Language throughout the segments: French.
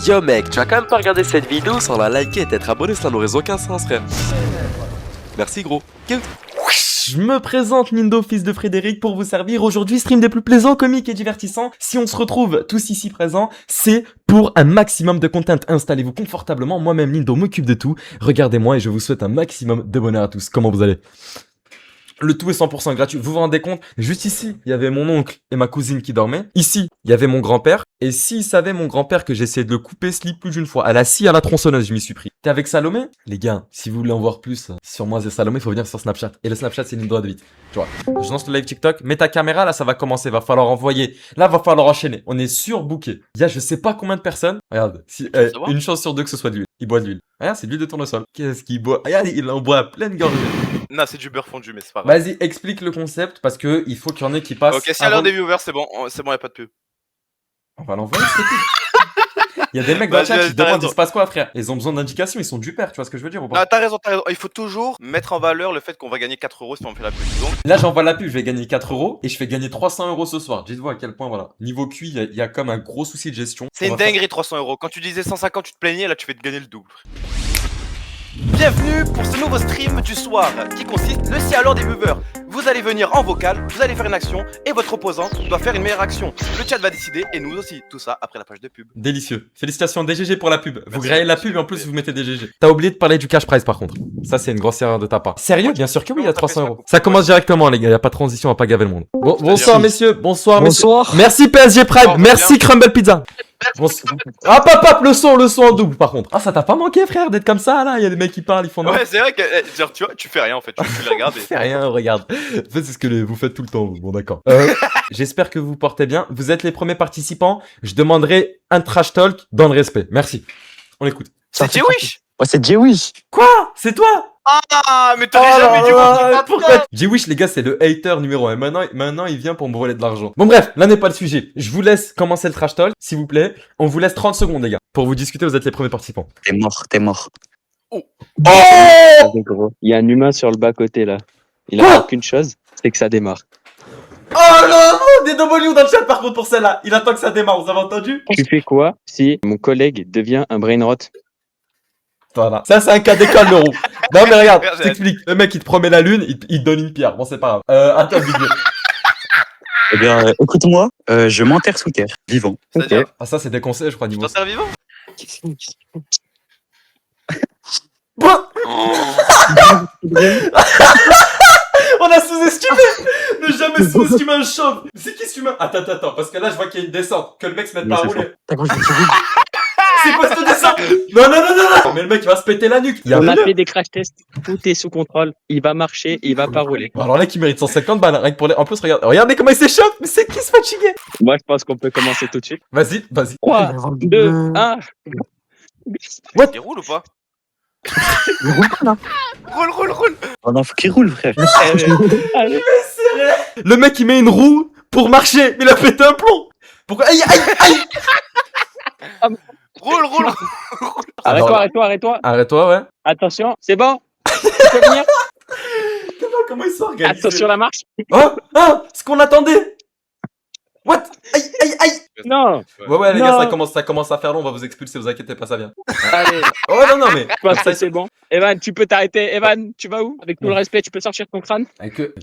Yo mec, tu vas quand même pas regarder cette vidéo sans la liker et t'être abonné, ça n'aurait aucun sens frère. Merci gros. Je me présente Nindo, fils de Frédéric, pour vous servir aujourd'hui. Stream des plus plaisants, comiques et divertissants. Si on se retrouve tous ici présents, c'est pour un maximum de content. Installez-vous confortablement. Moi-même, Nindo m'occupe de tout. Regardez-moi et je vous souhaite un maximum de bonheur à tous. Comment vous allez ? Le tout est 100% gratuit. Vous vous rendez compte? Juste ici, il y avait mon oncle et ma cousine qui dormaient. Ici, il y avait mon grand-père. Et s'il savait, mon grand-père, que j'essayais de le couper ce lit plus d'une fois. À la scie, à la tronçonneuse, je m'y suis pris. T'es avec Salomé? Les gars, si vous voulez en voir plus sur moi et Salomé, il faut venir sur Snapchat. Et le Snapchat, c'est une droite de vite. Tu vois. Je lance le live TikTok. Mets ta caméra, là, ça va commencer. Va falloir envoyer. Là, va falloir enchaîner. On est surbooké. Il y a je sais pas combien de personnes. Regarde. Une chance sur deux que ce soit de l'huile. Il boit de l'huile. Regarde, c'est de l'huile de tournesol. Qu'est-ce qu'il boit? Regarde, il en boit à pleine gorgée. Non, c'est du beurre fondu, mais c'est pas grave. Vas-y, explique le concept parce que il faut qu'il y en ait qui passent. Ok, si à l'heure des viewers, c'est bon, y'a pas de pub. On va l'envoyer, c'est tout. Il y a des mecs dans le chat qui se demandent il se passe quoi, frère. Ils ont besoin d'indications, ils sont du père, tu vois ce que je veux dire ou pas? Non, t'as raison. Il faut toujours mettre en valeur le fait qu'on va gagner 4 € si on fait la pub. Donc, là, j'envoie la pub, je vais gagner 4 € et je fais gagner 300 € ce soir. Dites-vous à quel point, voilà. Niveau QI, il y a comme un gros souci de gestion. c'est une dinguerie 300 €. Quand tu disais 150, tu te plaignais, là tu fais te gagner le double. Bienvenue pour ce nouveau stream du soir qui consiste le si alors des viewers. Vous allez venir en vocal, vous allez faire une action et votre opposant doit faire une meilleure action. Le chat va décider et nous aussi. Tout ça après la page de pub. Délicieux. Félicitations DGG pour la pub. Vous Merci, gréez la pub et en plus vous mettez DGG. T'as oublié de parler du cash prize par contre. Ça c'est une grosse erreur de ta part. Sérieux? Bien sûr que oui, il y a 300 €. Ça commence directement les gars, il y a pas de transition, on va pas gaver le monde. Bon, bonsoir messieurs, bonsoir messieurs. Merci PSG Prime, merci Crumble Pizza. Ah papa, le son en double par contre. Ah ça t'a pas manqué frère d'être comme ça là, il y a des mecs qui parlent, ils font Ouais, c'est vrai que genre tu vois, tu fais rien en fait, tu les regardes. fais rien, regarde. En fait, c'est ce que vous faites tout le temps. Bon, d'accord. J'espère que vous vous portez bien. Vous êtes les premiers participants. Je demanderai un trash talk dans le respect. Merci. On écoute. C'est Jewish. Ouais, c'est Jewish. Quoi? C'est toi? Ah, mais t'aurais jamais dû voir pourquoi? Jewish, les gars, c'est le hater numéro 1. Maintenant, il vient pour me voler de l'argent. Bon, bref, là n'est pas le sujet. Je vous laisse commencer le trash talk, s'il vous plaît. On vous laisse 30 secondes, les gars. Pour vous discuter, vous êtes les premiers participants. T'es mort. Oh! Gros. Il y a un humain sur le bas-côté, là. Il a aucune chose, c'est que ça démarre. Oh non! Des W dans le chat, par contre, pour celle-là. Il attend que ça démarre, vous avez entendu? Tu fais quoi si mon collègue devient un brain rot? Voilà. Ça, c'est un cas d'école, le roux. Non, mais regarde, je t'explique. Le mec, il te promet la lune, il te donne une pierre. Bon, c'est pas grave. Attends, Big. Eh bien, écoute-moi, je m'enterre sous terre, vivant. C'est-à-dire Ah, ça, c'est des conseils, je crois, niveau. t'en sers vivant. Bon. On a sous-estimé. Ne jamais sous-estimer un chauve. C'est qui ce humain? Attends, parce que là, je vois qu'il y a une descente. Que le mec se mette pas à rouler. C'est quoi cette descente? Non. Mais le mec, il va se péter la nuque. On a fait des crash tests, tout est sous contrôle, il va marcher, il va pas rouler. Bon, alors là, qui mérite 150 balles. Rien que pour les... En plus, regardez comment il s'échauffe. Mais c'est qui se fatigué? Moi, je pense qu'on peut commencer tout de suite. Vas-y. 3, 2, 1. What? Il roule ou pas? Il roule pas, là. Roule. Oh non, faut qu'il roule, frère. Allez. Le mec, il met une roue pour marcher. Mais il a pété un plomb. Pourquoi? Aïe. Roule. Arrête-toi. Arrête-toi, ouais. Attention, c'est bon. Tu peux venir. Comment il s'organise? Attention la marche. Oh, ce qu'on attendait. What? Aïe. Non. Ouais, les Non. gars, ça commence à faire long, on va vous expulser, vous inquiétez pas, ça vient. Allez. Oh, non, mais. Je pense que c'est bon. Evan, tu peux t'arrêter. Evan, tu vas où? Avec tout le respect, tu peux sortir ton crâne?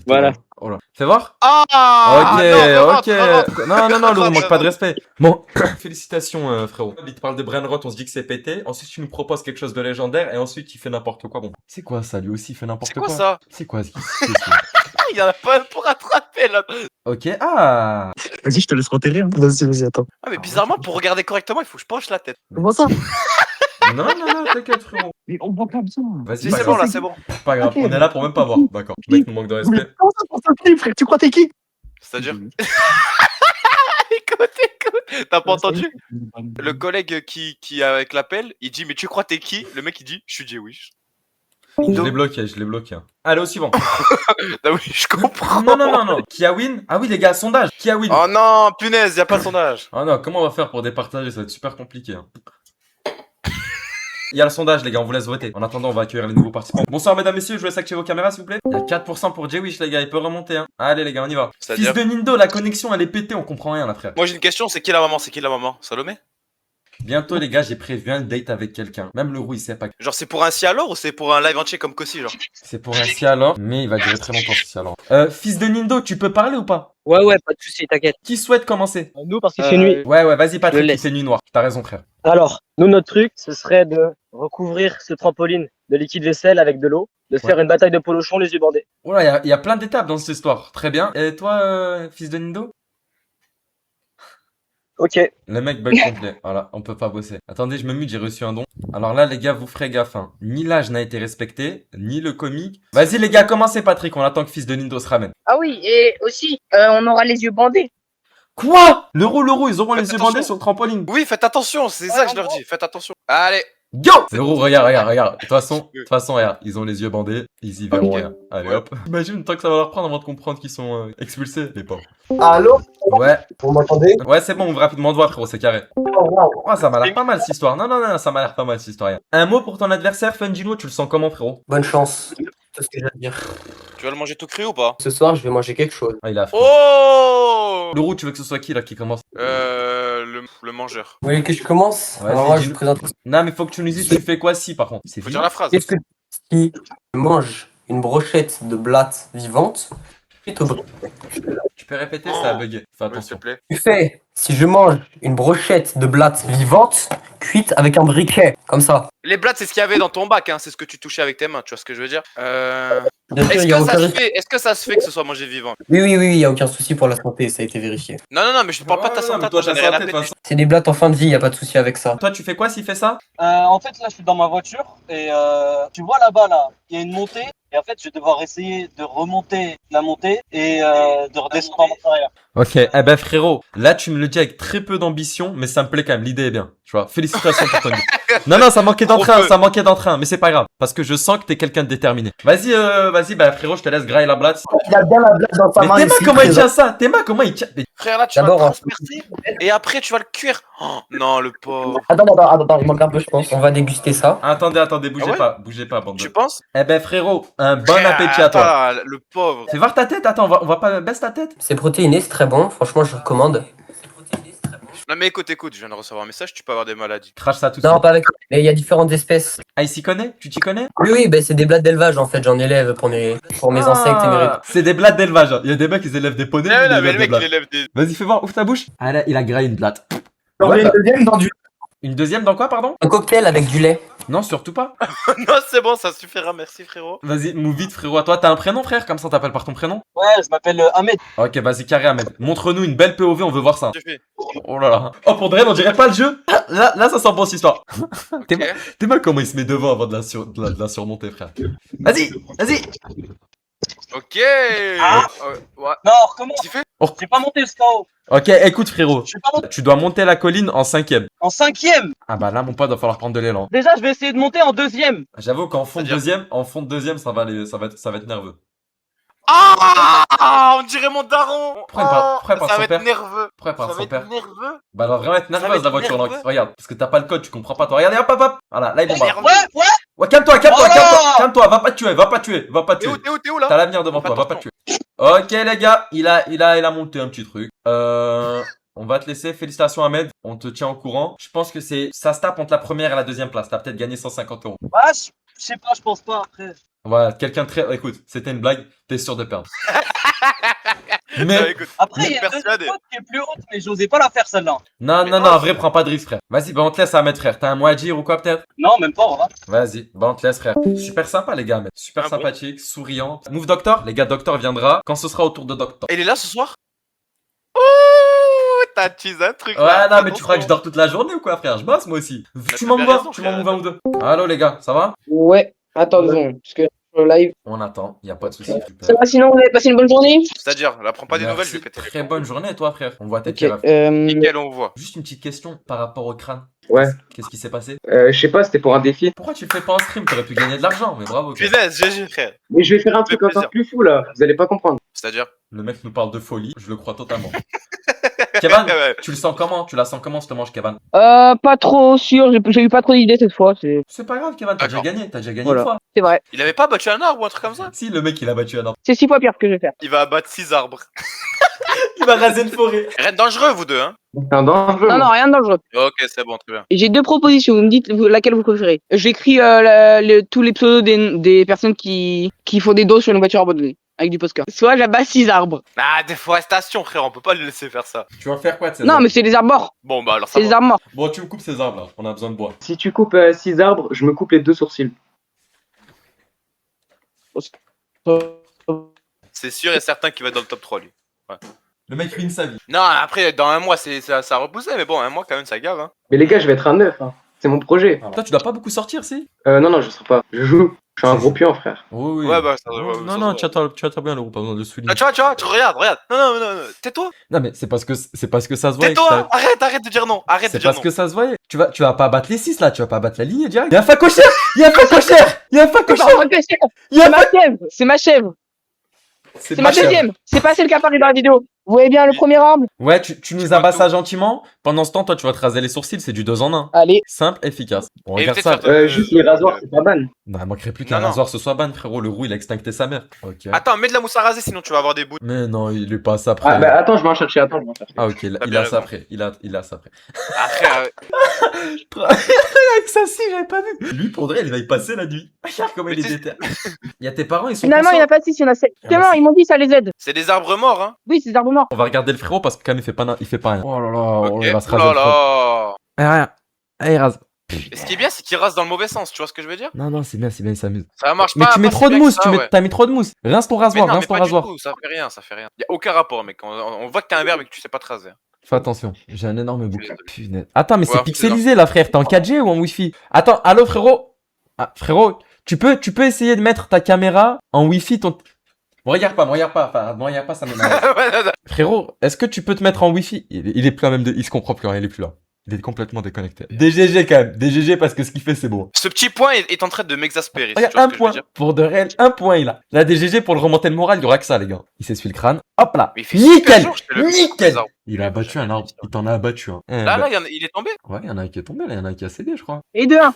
Voilà. Oh là. Fais voir? Ah. Ok. Non, Lou, manque pas de respect. Bon, félicitations, frérot. Il te parle de Brainrot, on se dit que c'est pété. Ensuite, tu nous proposes quelque chose de légendaire et ensuite, il fait n'importe quoi. Bon, c'est quoi ça? Lui aussi, il fait n'importe quoi. C'est quoi ça? C'est quoi? Il y en a pas un pour rattraper là. Ok, Vas-y, je te laisse enterrer. Hein. Vas-y, attends. Ah, mais bizarrement, pour regarder correctement, il faut que je penche la tête. Comment ça? Non, t'inquiète, frérot. Mais on voit comme ça. Vas-y, Si, c'est bon là, c'est bon. Pas grave, on est là pour même pas voir. D'accord. Le mec nous manque de respect. Comment ça pour t'appeler, frère? Tu crois t'es qui? C'est-à-dire Écoute. T'as pas entendu? Le collègue qui est avec l'appel, il dit mais tu crois t'es qui? Le mec il dit je suis Jewish. Je l'ai bloqué. Allez, au suivant. Ah oui, je comprends. Non. Qui a win? Ah oui, les gars, sondage. Qui a win? Oh non, punaise, y a pas de sondage. Oh non, comment on va faire pour départager? Ça va être super compliqué. Hein. Il y a le sondage, les gars, on vous laisse voter. En attendant, on va accueillir les nouveaux participants. Bonsoir, mesdames, messieurs, je vous laisse activer vos caméras, s'il vous plaît. Il y a 4% pour Jewish, les gars, il peut remonter. Hein. Allez, les gars, on y va. C'est-à-dire Fils de Nindo, la connexion, elle est pétée, on comprend rien, là, frère. Moi j'ai une question, c'est qui la maman? Salomé? Bientôt, les gars, j'ai prévu un date avec quelqu'un. Même le roux, il sait pas. Genre, c'est pour un si alors ou c'est pour un live entier comme Kossi, genre? C'est pour un si alors, mais il va durer très longtemps ce si alors. Fils de Nindo, tu peux parler ou pas? Ouais, pas de soucis, t'inquiète. Qui souhaite commencer? Nous, parce qu'il fait nuit. Ouais, vas-y, Je Patrick, le il laisse. fait nuit noire. T'as raison, frère. Alors, nous, notre truc, ce serait de recouvrir ce trampoline de liquide vaisselle avec de l'eau, de faire une bataille de polochon les yeux bandés. Oula, il y a plein d'étapes dans cette histoire. Très bien. Et toi, fils de Nindo? Ok. Le mec bug complet. Voilà, on peut pas bosser. Attendez, je me mute, j'ai reçu un don. Alors là, les gars, vous ferez gaffe. Hein. Ni l'âge n'a été respecté, ni le comique. Vas-y, les gars, commencez, Patrick. On attend que fils de Nindo se ramène. Ah oui, et aussi, on aura les yeux bandés. Quoi? L'euro, ils auront les yeux Attention. bandés sur le trampoline. Oui, faites attention, c'est ça que je leur dis. Faites attention. Allez. Go! L'euro, regarde. De toute façon, regarde. Ils ont les yeux bandés. Ils y verront Ok. rien. Allez, Ouais. hop. Imagine le temps que ça va leur prendre avant de comprendre qu'ils sont expulsés, les pauvres. Allô? Ouais. Vous m'entendez? Ouais, c'est bon, ouvre rapidement de voix, frérot, c'est carré. Oh, wow. Oh, ça m'a l'air pas mal, cette histoire. Non, ça m'a l'air pas mal, cette histoire. Un mot pour ton adversaire, Fungino, tu le sens comment, frérot? Bonne chance. C'est ce que j'ai à dire. Tu vas le manger tout cru ou pas? Ce soir, je vais manger quelque chose. Ah, il a faim. Oh! L'euro, tu veux que ce soit qui, là, qui commence? Le mangeur. Vous voulez que je commence? Ouais, Alors moi, dis- je vous présente. Non, mais faut que tu nous dises, tu fais quoi si, par contre? C'est Faut vivant. dire la phrase. Qu'est-ce que si je mange une brochette de blatte vivante, cuite au briquet? Tu peux répéter, ça a bugué. Fais Ouais, s'il te attention. plaît. Tu fais si je mange une brochette de blatte vivante, cuite avec un briquet, comme ça. Les blattes, c'est ce qu'il y avait dans ton bac, hein. C'est ce que tu touchais avec tes mains, tu vois ce que je veux dire? Bien sûr, Est-ce il y a que ça aucun se risque. fait? Est-ce que ça se fait que ce soit mangé vivant? Oui, il y a aucun souci pour la santé, ça a été vérifié. Non, mais je te parle pas de ta santé, toi, j'en ai rien à péter. C'est des blattes en fin de vie, il y a pas de souci avec ça. Toi, tu fais quoi s'il fait ça? En fait, là, je suis dans ma voiture et tu vois là-bas, là, il y a une montée. Et en fait, je vais devoir essayer de remonter la montée et de redescendre en arrière. Ok, eh ben frérot, là tu me le dis avec très peu d'ambition, mais ça me plaît quand même, l'idée est bien, tu vois. Félicitations pour ton idée. Non, ça manquait d'entrain, mais c'est pas grave, parce que je sens que t'es quelqu'un de déterminé. Vas-y, bah frérot, je te laisse grailler la blatte. Il a bien la blatte dans sa Mais main. Théma, ici, comment il présent. tient ça? Théma, comment il tient? Mais- Frère, là, tu vas le D'abord, transpercer et après, tu vas le cuire. Oh, non, le pauvre. Attends, il manque un peu, je pense. On va déguster ça. Attendez, bougez Ah ouais bougez pas, bande de... Tu penses? Eh ben frérot, un bon Frère, appétit à toi. attends, le pauvre. Fais voir ta tête, attends, on va pas baisse ta tête. C'est protéiné, c'est très bon. Franchement, je recommande. Non, mais écoute, je viens de recevoir un message, tu peux avoir des maladies. Crache ça tout de Non, suite. pas avec. Mais il y a différentes espèces. Ah, il s'y connaît? Tu t'y connais? Oui, ben c'est des blattes d'élevage en fait. J'en élève pour mes insectes et mes réptiles. C'est des blattes d'élevage. Hein. Il y a des mecs qui élèvent des poneys, Ah, ils non, mais élèvent le des mec, blattes. il élève des. Vas-y, fais voir, ouvre ta bouche. Ah là, il a graillé une blatte. J'en ai une deuxième dans du. Une deuxième dans quoi, pardon? Un cocktail avec du lait. Non, surtout pas. Non, c'est bon, ça suffira, merci, frérot. Vas-y, move vite, frérot. À toi, t'as un prénom, frère? Comme ça, on t'appelle par ton prénom? Ouais, je m'appelle Ahmed. Ok, vas-y, carré Ahmed. Montre-nous une belle POV, on veut voir ça. J'ai fait. Oh là là. Oh, pour de vrai, on dirait pas le jeu. Là, ça sent bon cette histoire. T'es Ok. mal comment il se met devant avant de la surmonter, frère. Vas-y. Ok. Ah. Ouais. Non, recommence. Tu fais? J'ai pas monté jusqu'en haut. Ok, écoute, frérot. Je suis pas monté Tu dois monter la colline en 5ème. en 5e. Ah bah là, mon pote, va falloir prendre de l'élan. Déjà, je vais essayer de monter en 2e. J'avoue qu'en fond de C'est-à-dire deuxième, ça va être nerveux. Ah, on dirait mon daron. Pourquoi pas Ça son va père être nerveux. Pourquoi pas Ça son va père? être nerveux. Bah alors vraiment être va nerveuse être la voiture, nerveux. donc. Regarde, parce que t'as pas le code, tu comprends pas toi. Regardez, hop. Voilà, là il bombarde. Nerveux. Ouais. Ouais, calme-toi, Oh calme-toi, va pas tuer. T'es où là? T'as l'avenir devant toi, va pas tuer. Ok les gars, il a monté un petit truc. On va te laisser, félicitations Ahmed, on te tient au courant. Je pense que ça se tape entre la première et la deuxième place, t'as peut-être gagné 150 euros. Ouais, je sais pas, je pense pas après. Voilà, quelqu'un de très... Écoute, c'était une blague, t'es sûr de perdre. Non, Mais... écoute, Après, il y a une persuadé. deuxième faute qui est plus haute, mais j'osais pas la faire celle-là. Non, Mais non, non, en vrai, prends pas de risque frère. Vas-y, bah on te laisse Ahmed frère, t'as un mot à dire ou quoi peut-être? Non, même pas, on va. Vas-y, bah on te laisse frère. Super sympa les gars, Ahmed. Super Ah bon sympathique, souriant. Move Doctor, les gars, Doctor viendra quand ce sera au tour de Doctor. Il est là ce soir? Oh, t'as teasé un truc. Ouais, là, non, mais tu crois que je attention. dors toute la journée ou quoi, frère? Je bosse moi aussi. Tu t'as m'en bien mouves raison, tu m'en frère. mouves un ou deux. Allô les gars, ça va? Ouais, attends 2 secondes, parce que le live. On attend, y a pas de soucis. Ça va sinon, vous avez passé une bonne journée? C'est-à-dire, là, prends pas des Merci. nouvelles, je vais péter les Très plombs. bonne journée, toi, frère. On voit tes Ok, tirafs. Nickel, on voit. Juste une petite question par rapport au crâne. Ouais. Qu'est-ce qui s'est passé? Je sais pas, c'était pour un défi. Pourquoi tu le fais pas en stream? T'aurais pu gagner de l'argent, mais bravo. Quoi. Punaise, GG, frère. Mais je vais faire un Ça fait truc encore plaisir. plus fou là, vous allez pas comprendre. C'est-à-dire? Le mec nous parle de folie, je le crois totalement. Kevin, Ouais. tu le sens comment? Tu la sens comment, cette manche, Kevin? Pas trop sûr, j'ai eu pas trop d'idées cette fois, C'est pas grave, Kevin, t'as déjà D'accord. gagné. T'as déjà gagné Voilà. une fois. c'est vrai. Il avait pas battu un arbre ou un truc comme ça? Si, le mec, il a battu un arbre. C'est 6 fois pire ce que je vais faire. Il va abattre 6 arbres. Il va raser une forêt. Rien de dangereux, vous deux, hein? C'est un dangereux. Non, non, rien de dangereux. Ok, c'est bon, très bien. Et j'ai 2 propositions, vous me dites laquelle vous préférez. J'écris tous les pseudos des personnes qui font des doses sur une voiture abandonnée, avec du postcard. Soit j'abat 6 arbres. Ah, déforestation, frère, on peut pas le laisser faire ça. Tu vas faire quoi de ces Non, arbres? mais c'est des arbres morts. Bon, bah alors ça C'est des va. arbres morts. Bon, tu me coupes ces arbres là, on a besoin de bois. Si tu coupes 6 arbres, je me coupe les 2 sourcils. C'est sûr et certain qu'il va être dans le top 3, lui. Le mec ruine sa vie. Non, après, dans un mois, ça a repoussé, mais bon, un mois quand même, ça gave, hein. Mais les gars, je vais être un 9. Hein. C'est mon projet. Toi, tu dois pas beaucoup sortir, si? Non, non, je serai pas. Je joue. Je suis un gros pion, frère. Oui, oui. Ouais, bah, ça Non, non, tu attends bien le groupe, pas besoin de le souligner. Ah, tu vois, regarde. Non, tais-toi. Non, mais c'est parce que ça se voit. Tais-toi. Arrête de dire non. Arrête de C'est dire parce non. que ça se voyait. Tu vas pas battre les 6 là, tu vas pas battre la ligne direct. Y'a un facochère! Y'a un facochère! Y'a un facochère! C'est ma chèvre. C'est ma chèvre. C'est ma chère. deuxième. C'est pas celle qui apparaît dans la vidéo. Vous voyez bien le premier arbre? Ouais, tu nous vois abats tout. ça gentiment. Pendant ce temps, toi, tu vas te raser les sourcils, c'est du 2 en 1. Allez. Simple, efficace. Bon, Et regarde peut-être ça. faire- Juste les rasoirs, c'est pas ban. Non, il manquerait plus qu'un Non. rasoir ce soit ban, frérot. Le roux, il a extincté sa mère. Ok. Attends, mets de la mousse à raser, sinon tu vas avoir des bouts. Mais non, il est pas ça prêt. Ah, bah attends, je vais en chercher. Ah, ok, il T'as a bien ça raison. prêt. Il a ça prêt. Ah, frère, Avec ça, si, j'avais pas vu. Lui, pour vrai, il va y passer la nuit. Regarde comment il est Mais tu- déter. Il y a tes parents, ils sont Finalement, il n'y en a pas 6, il y en a 7. Justement, ils m'ont dit ça les aide. c'est des arbres morts, hein. Oui, c'est des arbres morts. On va regarder le frérot parce que quand même, il fait pas rien. Oh là là, Ok. il va se Oh raser là le front. là. Rien. Allez, rase. Et ce qui est bien, c'est qu'il rase dans le mauvais sens, tu vois ce que je veux dire? Non, c'est bien, il s'amuse. Ça marche Mais pas. tu mets pas trop si de bien mousse, que ça, ouais. t'as mis trop de mousse. Rince ton Mais rasoir, non, mais rince ton pas du rasoir. tout, ça fait rien. Y a aucun rapport, mec. On voit que t'es un verbe et que tu sais pas te raser. Fais attention, j'ai un énorme bouc. Punaise. Attends, mais Ouais, c'est c'est pixelisé là, frère. T'es en 4G ou en Wi-Fi? Attends, allô, frérot? Ah, frérot, tu peux essayer de mettre ta caméra en Wi-Fi, ton. Me regarde pas, Enfin, me regarde pas, ça m'énerve. Frérot, est-ce que tu peux te mettre en Wi-Fi? Il est plus là même il se comprend plus rien, il est plus là. Il est complètement déconnecté. DGG quand même, DGG parce que ce qu'il fait c'est beau. Ce petit point est en train de m'exaspérer. si Regarde, tu vois un ce que je veux point. dire. Pour de réel, un point il a. La DGG pour le remonter le moral, il y aura que ça les gars. Il s'essuie le crâne. Hop là. Mais il fait super Nickel. jour, je te le dis, Nickel. les arbres. Il a abattu un arbre. Il t'en a abattu un. Là, il est tombé. Ouais, il y en a un qui est tombé, là, il y en a un qui a cédé, je crois. Et de 1.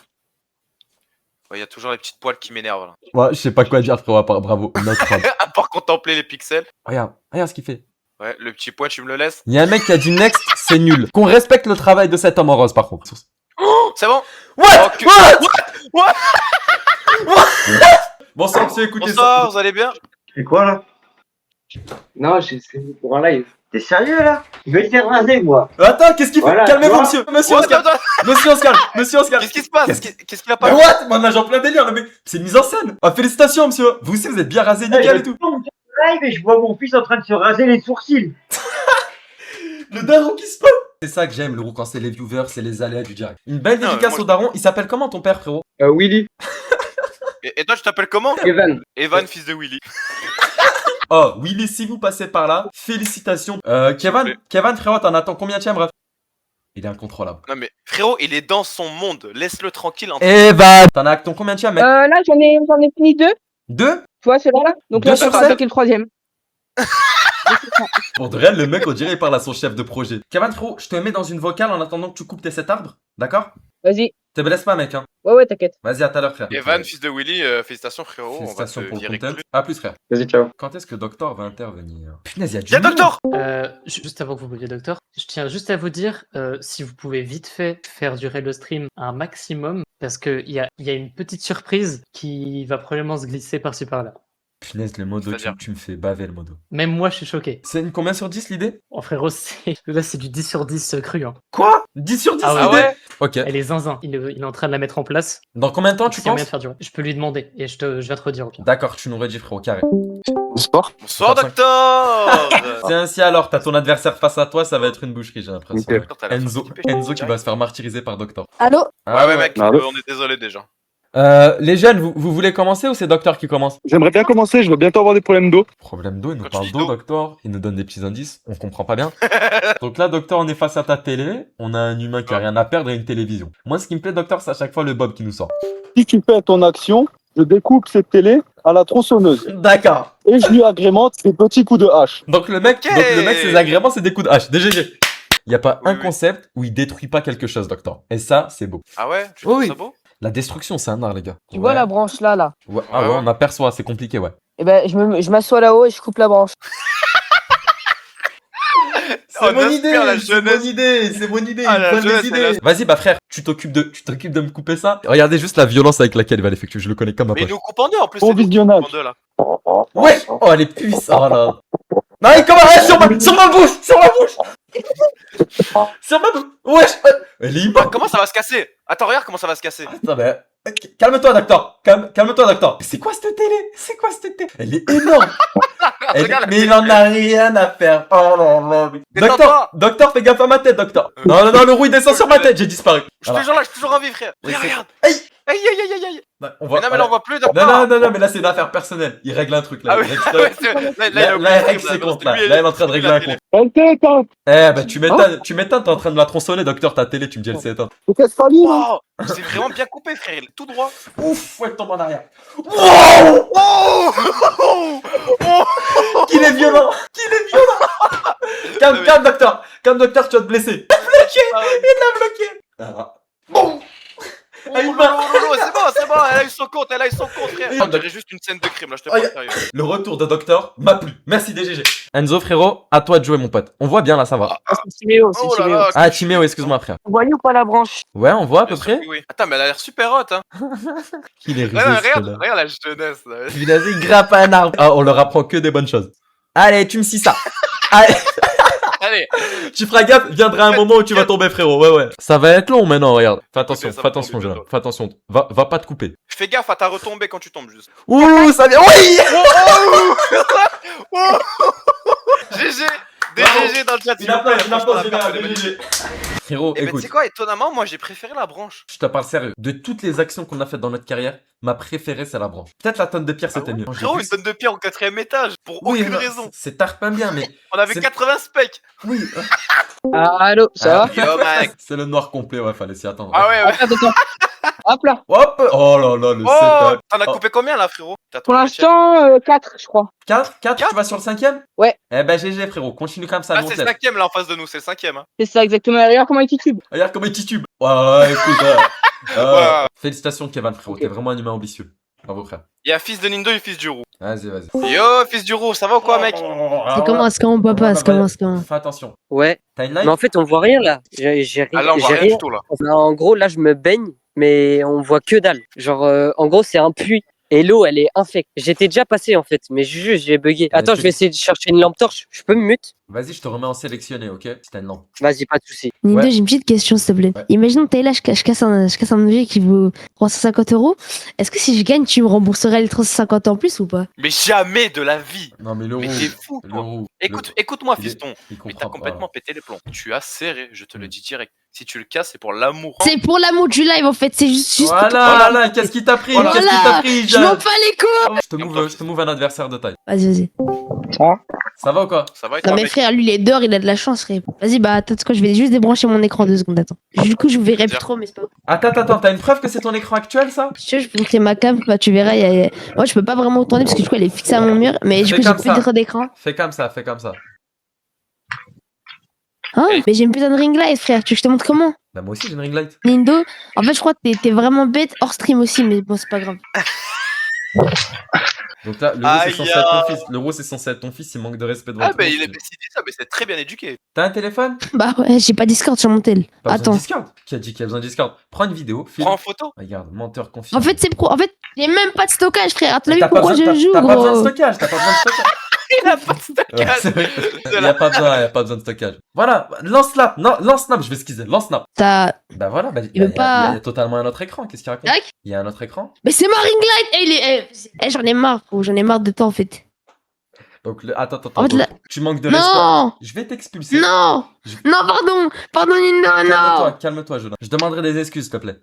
Ouais, il y a toujours les petites poils qui m'énervent là. Ouais, je sais pas quoi dire, frérot, à part bravo. Notre homme. À part contempler les pixels. Regarde ce qu'il fait. Ouais, le petit poil, tu me le laisses. Il y a un mec qui a dit next, c'est nul. Qu'on respecte le travail de cet homme en rose, par contre. Oh, c'est bon. What? Oh, que- What? Bonsoir, monsieur, écoutez Bonsoir, vous allez bien? C'est quoi là? Non, c'est pour un live. T'es sérieux là? Je vais te faire raser moi. ça. Attends, qu'est-ce qu'il fait? Voilà, Calmez-vous, tu monsieur. Monsieur, Oh, on se calme. attends, Monsieur, on se calme. Monsieur, on se calme. qu'est-ce qui se passe? Qu'est-ce qu'il a pas Mais fait? what? Mon agent plein délire, le mec. C'est une mise en scène. Ah, félicitations, monsieur. Vous aussi, vous êtes bien rasé, nickel et tout. Je tombe sur le live et je vois mon fils en train de se raser les sourcils. Le daron qui se passe. C'est ça que j'aime, le roux, quand c'est les viewers, c'est les aléas du direct. Une belle Non, dédicace moi, au daron. Il s'appelle comment ton père, frérot? Willy, Et toi, tu t'appelles comment? Evan. Evan, fils de Willy. Oh, Willy, si vous passez par là, félicitations. Kevin, frérot, t'en attends combien tiens, bref? Il est incontrôlable. Non mais frérot, il est dans son monde. Laisse-le tranquille. Evan! T'en as ton combien tiens, mec? Là, j'en ai fini 2. 2? Tu vois, c'est là. Donc Deux là, sur ça va sept attaquer le 3ème. Pour de réel, le mec, on dirait, il parle à son chef de projet. Kevin, frérot, je te mets dans une vocale en attendant que tu coupes tes 7 arbres. D'accord? Vas-y. Te blesse pas, mec, hein. Ouais, t'inquiète. Vas-y, à tout à l'heure, frère. Evan, fils de Willy, félicitations frérot. Félicitations on va pour te le virer content. plus. À plus, frère. Vas-y, ciao. Quand est-ce que Doctor va intervenir? Punaise, il y a du Y'a monde. Doctor. Juste avant que vous vouliez docteur, je tiens juste à vous dire si vous pouvez vite fait faire durer le stream un maximum, parce qu'il y a une petite surprise qui va probablement se glisser par-ci par-là. Punaise, le modo, C'est-à-dire tu me fais baver le modo. Même moi, je suis choqué. C'est une combien sur 10 l'idée? Oh frérot, là c'est du 10 sur 10 cru. Hein. Quoi? 10 sur 10 Ah l'idée? ouais. Ok. Elle est zinzin. Il est en train de la mettre en place. Dans combien de temps tu S'il y a moyen penses? de faire durer. Je peux lui demander et je viens te redire au pire. D'accord, tu nous redis, frérot, carré. Sport. Bonsoir Doctor. C'est ainsi alors, t'as ton adversaire face à toi, ça va être une boucherie, j'ai l'impression. Ok. Ouais. T'as la Enzo, force qui Enzo qui va se faire martyriser par Doctor. Allô? Ah Ouais mec, Allô on est désolé déjà. Les jeunes, vous voulez commencer ou c'est Docteur qui commence? J'aimerais bien commencer, je vais bientôt avoir des problèmes d'eau. Problème d'eau, il nous Quand tu parle dis d'eau, d'eau. Docteur. Il nous donne des petits indices, on comprend pas bien. Donc là, Docteur, on est face à ta télé. On a un humain qui a rien à perdre et une télévision. Moi, ce qui me plaît, Docteur, c'est à chaque fois le Bob qui nous sort. Si tu fais ton action, je découpe cette télé à la tronçonneuse D'accord. et je lui agrémente des petits coups de hache. Donc le mec, Ok. ses agréments, c'est des coups de hache. DGG. Il y a pas Oui, un oui. concept où il détruit pas quelque chose, docteur. Et ça, c'est beau. Ah ouais? Tu Oui, trouves oui. ça beau? La destruction, c'est un art, les gars. Tu vois la branche là? Ouais. Ah ouais, Ouais, on aperçoit, c'est compliqué, ouais. Eh ben, je m'assois là-haut et je coupe la branche. On espère la jeunesse. c'est mon idée, Ah, la bonne jeunesse, idée. elle a- Vas-y, bah frère, tu t'occupes de me couper ça. Regardez juste la violence avec laquelle il va l'effectuer, je le connais comme un Mais il pote. nous coupe en deux en plus. Bon c'est nous qui visionnage. coupons en deux, là. Ouais. Oh, elle est puissante, oh là. Non, il commence sur ma bouche, sur ma bouche. Sur ma bouche. Wesh. Elle est immense. Comment ça va se casser? Attends, regarde comment ça va se casser. Attends, mais... Calme-toi, docteur. Calme-toi, docteur. C'est quoi cette télé? Elle est énorme. Regarde, Mais il en a rien à faire. Oh là là. Détends-toi. Docteur, fais gaffe à ma tête, docteur. Non, le roux il descend sur ma tête, j'ai disparu. Je suis toujours là, je suis toujours en vie, frère. Oui, Regarde, c'est- regarde. Aïe, aïe, aïe, aïe, aïe. Ouais, on Mais voit. non, mais là, on voit plus, docteur. Non, mais là c'est une affaire personnelle. Il règle un truc là. Ah oui, Il règle- ouais, c'est- là, il a Là, oublié il le règle stream, ses comptes là. là. Lui, Là, il est en train de régler un compte. Elle t'éteint. Eh bah tu m'éteins, t'es en train de la tronçonner, docteur, ta télé, tu me dis elle s'est éteinte. Tu casses ta ligne. hein. Wow, c'est vraiment bien coupé, frère. Il est tout droit. Ouf, ouais, tombe en arrière. Wow. Oh, Qu'il est violent. Calme, docteur, tu vas te blesser. Bloqué. Ah. Bon. Ah, il va. c'est bon, elle a eu son compte, frère. On dirait juste une scène de crime, là, je te parle sérieux. Le retour de docteur m'a plu. Merci DGG. Enzo frérot, à toi de jouer mon pote. On voit bien là, ça va. C'est Timéo, Oh là là. Ah Timéo, excuse-moi frère. On voit ou pas la branche? Ouais, on voit à peu Bien sûr près. que oui. Attends, mais elle a l'air super hot, hein. Il est rusé, Regarde la jeunesse, là. Vas-y, grappe à un arbre. Ah, on leur apprend que des bonnes choses. Allez, tu me scies ça. Allez, Allez, tu feras gaffe, viendra un moment où tu vas tomber frérot. Ouais. Ça va être long maintenant, regarde. Fais attention, Ok, ça va jeune tomber homme. bientôt. Fais attention. Va pas te couper. fais gaffe à ta retombée quand tu tombes, juste. Ouh, ça vient. Oui. GG DGG dans le chat. Il applaudit, général, DGG. Frérot, Eh ben, tu écoute, sais quoi, étonnamment, moi, j'ai préféré la branche. je te parle sérieux. De toutes les actions qu'on a faites dans notre carrière, ma préférée c'est la branche. Peut-être la tonne de pierre c'était mieux. J'ai Frérot, vu une tonne de pierre au 4ème étage, pour Oui, aucune non, raison. C'est tarpin bien, mais On avait c'est- 80 specs. oui. Allô, ça va? Yo, mec. C'est le noir complet, ouais, fallait s'y attendre. Ah ouais. Attends. Hop là. Hop. Oh là là, le Oh, setup. t'en as Oh. coupé combien, là, frérot? T'as Pour tombé l'instant, 4, je crois. 4, tu vas sur le 5ème? Ouais. Eh ben GG frérot, continue comme ça. Ah, nous, c'est on le t'aide. 5ème, là, en face de nous, c'est le 5ème. Hein. C'est ça, exactement. Regarde comment il titube. Regarde comment il titube. Ouais, écoute. Ouais. Félicitations Kevin frérot, Ok. t'es vraiment un humain ambitieux. Bravo frère. Il y a fils de Nindo et fils du roux. Vas-y. Yo, fils du roux, ça va ou quoi, mec? Ça commence quand, papa? Ça commence quand? Fais attention. Ouais, T'as une mais live? en fait, on voit rien là. Ah là, on voit j'ai rien du tout, là. Enfin, en gros, là, je me baigne, mais on voit que dalle. Genre, en gros, c'est un puits. Et l'eau, elle est infecte. J'étais déjà passé, en fait, mais juste, j'ai bugué. Attends, je vais essayer de chercher une lampe torche. Je peux me mute? Vas-y, je te remets en sélectionné, ok? Si t'as une lampe. Vas-y, pas de soucis. Nindo, Ouais. j'ai une petite question, s'il te plaît. Ouais. Imaginons que t'es là, je casse un objet qui vaut 350 €. Est-ce que si je gagne, tu me rembourserais les 350 en plus ou pas? Mais jamais de la vie. Non mais le roux. Mais t'es fou, Le toi. roux. Écoute-moi, il est- fiston. Il Mais t'as comprend. complètement pété les plombs. Tu as serré, je te le dis direct. Si tu le casses, c'est pour l'amour. C'est pour l'amour du live, en fait. C'est juste. Voilà, qu'est-ce qui t'a pris? Voilà. Qu'est-ce qui t'a pris, Je m'en bats les couilles. Je te move un adversaire de taille. Vas-y. Ça va ou quoi? Ça va être Non, un mais mec. frère, lui, il est dehors, il a de la chance, frère. Vas-y, bah, attends, quoi, je vais juste débrancher mon écran 2 secondes, attends. Du coup, je vous verrai plus C'est-à-dire trop, mais c'est pas grave. Attends, t'as une preuve que c'est ton écran actuel ça? Si tu veux, je peux montrer ma cam, bah, tu verras. Moi, je peux pas vraiment tourner parce que du coup, elle est fixée à mon mur. Mais du Fais coup, j'ai comme plus ça. d'écran. Fais comme ça. Hein? Mais j'ai une putain de ring light, frère. Tu veux que je te montre comment? Bah moi aussi j'ai une ring light. Nindo, en fait, je crois que t'es vraiment bête hors stream aussi, mais bon, c'est pas grave. Donc là, le roux c'est censé être ton fils. Le roux c'est censé être ton fils, il manque de respect devant Ah, toi. bah, il est s'il dit ça, mais c'est très bien éduqué. T'as un téléphone? Bah ouais, j'ai pas Discord sur mon tel. Pas besoin Attends. de Discord. Qui a dit qu'il y a besoin de Discord? Prends une vidéo, filme. Prends en photo. Regarde, menteur confirmé. En fait, c'est pro. En fait, j'ai même pas de stockage, frère. Attends, T'as vu pourquoi je joue, t'as pas besoin de gros. stockage, Il a pas de Ouais, stockage. c'est vrai. C'est Il y là. a pas besoin de stockage. Voilà, lance Snap, non, lance Snap, je vais esquiser, lance Snap. T'as. Bah voilà, bah, Il veut pas- y a totalement un autre écran, qu'est-ce qu'il raconte? Tac. Il y a un autre écran. Mais c'est ma ring light! Eh, j'en ai marre, gros. J'en ai marre de temps, en fait. Donc, attends, En fait, donc, là- tu manques de respect. Non! Je vais t'expulser. Non! Je- Non, pardon! Pardon, Nindo, non! Calme-toi, jeune homme. Je demanderai des excuses, s'il te plaît.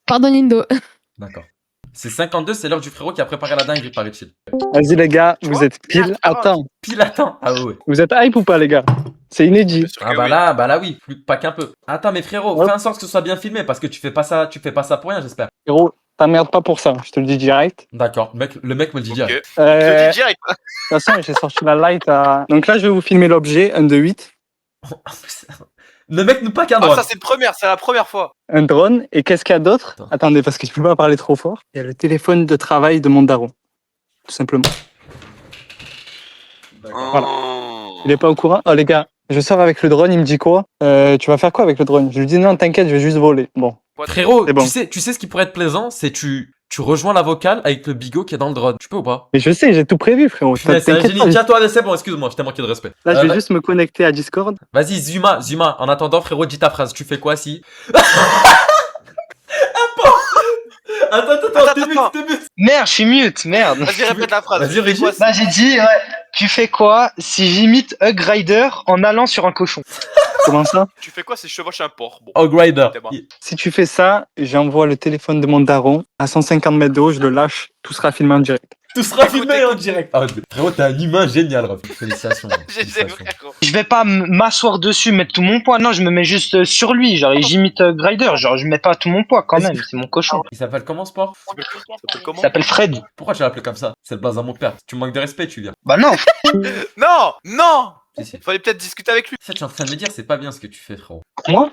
Pardon, Nindo. D'accord. C'est 52, c'est l'heure du frérot qui a préparé la dinguerie, paraît-il. Vas-y les gars, Tu vous vois êtes pile à temps. Pile à temps. Ah ouais. Vous êtes hype ou pas les gars? C'est inédit. Bien sûr Ah que bah oui. là, oui, pas qu'un peu. Attends, mais frérot, Ouais. fais en sorte que ce soit bien filmé parce que tu fais pas ça pour rien, j'espère. Gros, t'emmerdes pas pour ça, je te le dis direct. D'accord, le mec me le dit Ok. direct. Je te De dis direct. toute façon, j'ai sorti la light à... Donc là, je vais vous filmer l'objet, un de 8. Le mec nous pas qu'un Ah, drone. ça, c'est la première fois. Un drone, et qu'est-ce qu'il y a d'autre? Attends. Attendez, parce que je peux pas parler trop fort. Il y a le téléphone de travail de mon daron. Tout simplement. Voilà. Il est pas au courant? Oh les gars, je sors avec le drone, il me dit quoi? Tu vas faire quoi avec le drone? Je lui dis non, t'inquiète, je vais juste voler. Bon. Frérot, C'est bon. tu sais ce qui pourrait être plaisant, c'est tu rejoins la vocale avec le bigot qui est dans le drone. Tu peux ou pas? Mais je sais, j'ai tout prévu, frérot. Putain, c'est un T'inquiète génie. pas, Tiens-toi, c'est bon, excuse-moi, je t'ai manqué de respect. là, je Euh, vais juste me connecter à Discord. Vas-y, Zuma, en attendant, frérot, dis ta phrase. Tu fais quoi si. Attends, t'es mute. Merde, je suis mute, merde. Vas-y, répète la phrase. Vas-y, Tu fais Régis. quoi, Bah, j'ai dit, ouais, tu fais quoi si j'imite Hug Rider en allant sur un cochon? Comment ça? Tu fais quoi si je chevauche un porc? Bon. Oh, Grider. C'est bon. Si tu fais ça, j'envoie le téléphone de mon daron à 150 mètres de haut, je le lâche, tout sera filmé en direct. Tout sera filmé en direct. Ah, frérot, t'es un humain génial, Ref. Félicitations. GG, frérot. Je vais pas m'asseoir dessus, mettre tout mon poids. Non, je me mets juste sur lui. Genre, et j'imite Hug Rider. Genre, je mets pas tout mon poids quand même. C'est mon cochon. Il s'appelle comment, sport? Ça s'appelle comment? Il s'appelle Fred. Pourquoi tu l'as appelé comme ça? C'est le blaze à mon père. Tu me manques de respect, tu viens. Bah non. Non! Non! Si, si. Fallait peut-être discuter avec lui. Ça, tu es en train de me dire, c'est pas bien ce que tu fais, frérot. Moi?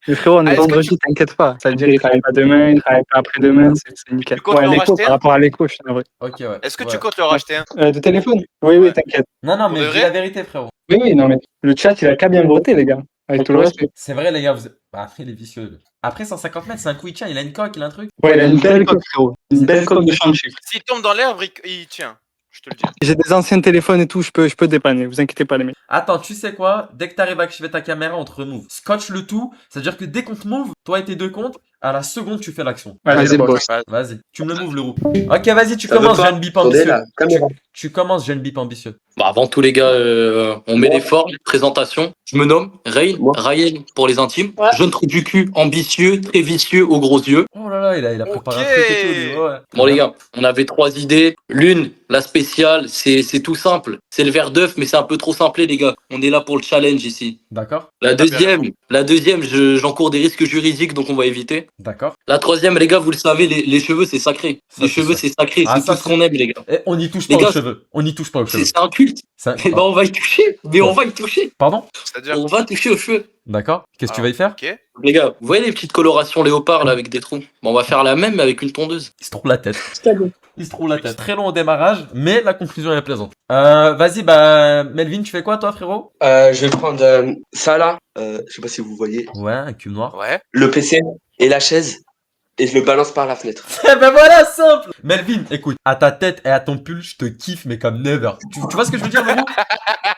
Mais frérot, on Ah, est est-ce que vendredi, t'inquiète pas. Ça veut dire qu'il travaille pas demain, il travaille pas après-demain, c'est nickel. Tu comptes lui en l'écho, racheter un par rapport à l'écho, je suis navré. Ok, ouais. Est-ce que Ouais. tu comptes leur acheter un? De téléphone? Oui, oui, t'inquiète. Non, Pour mais de dis vrai? la vérité, frérot. Oui, oui, non, mais le chat, il a qu'à bien voter, les gars. Avec tout le respect. C'est vrai, les gars, vous. Bah, après, il est vicieux. lui. Après 150 mètres, c'est un coup, il tient, il a une coque, il a un truc. Ouais, il a une belle coque, frérot. Une belle coque de champ de chiffres. S'il tombe dans l'herbe, il tient. Je te le dis. J'ai des anciens téléphones et tout, je peux dépanner, vous inquiétez pas, les mecs. Attends, tu sais quoi? Dès que t'arrives à activer ta caméra, on te remove. Scotch le tout, c'est-à-dire que dès qu'on te move, toi et tes deux comptes, à la seconde, tu fais l'action. Vas-y, boss. Vas-y, tu me le moves, le roux. Ok, vas-y, tu commences, jeune bip ambitieux. Tu commences, jeune bip ambitieux. Bah avant tout les gars, on met les formes, présentation. Je me nomme Rain, Ryan pour les intimes. Jeune trou du cul, ambitieux, très vicieux, aux gros yeux. Oh là là, il a préparé un truc et tout. lui, ouais. Bon les gars, on avait 3 idées. L'une, la spéciale, c'est tout simple. C'est le verre d'œuf, mais c'est un peu trop simplé les gars. On est là pour le challenge ici. D'accord, La deuxième, j'encours des risques juridiques, donc on va éviter. d'accord. La troisième, les gars, vous le savez, les cheveux c'est sacré. Ça, Les c'est cheveux ça. c'est sacré, Ah, c'est ça, tout ce qu'on aime les gars. Eh, on n'y touche Les pas aux gars, cheveux. On n'y touche pas aux cheveux. C'est un culte. Ça- Eh ben on va y toucher, mais on va y toucher. Pardon? C'est-à-dire. On va toucher aux cheveux. D'accord. Qu'est-ce que tu vas y faire? Ok. Les gars, vous voyez les petites colorations léopard là avec des trous? Bon, on va faire la même mais avec une tondeuse. Il se trouve la tête. Il se trouve la tête. Très long au démarrage, mais la conclusion est plaisante. Vas-y, bah, Melvin, tu fais quoi, toi, frérot? Je vais prendre ça là, je sais pas si vous voyez, Ouais, un cube noir. Ouais. le PC et la chaise, et je le balance par la fenêtre. Eh ben voilà, simple! Melvin, écoute, à ta tête et à ton pull, je te kiffe, mais comme never. Tu vois ce que je veux dire, Lolo?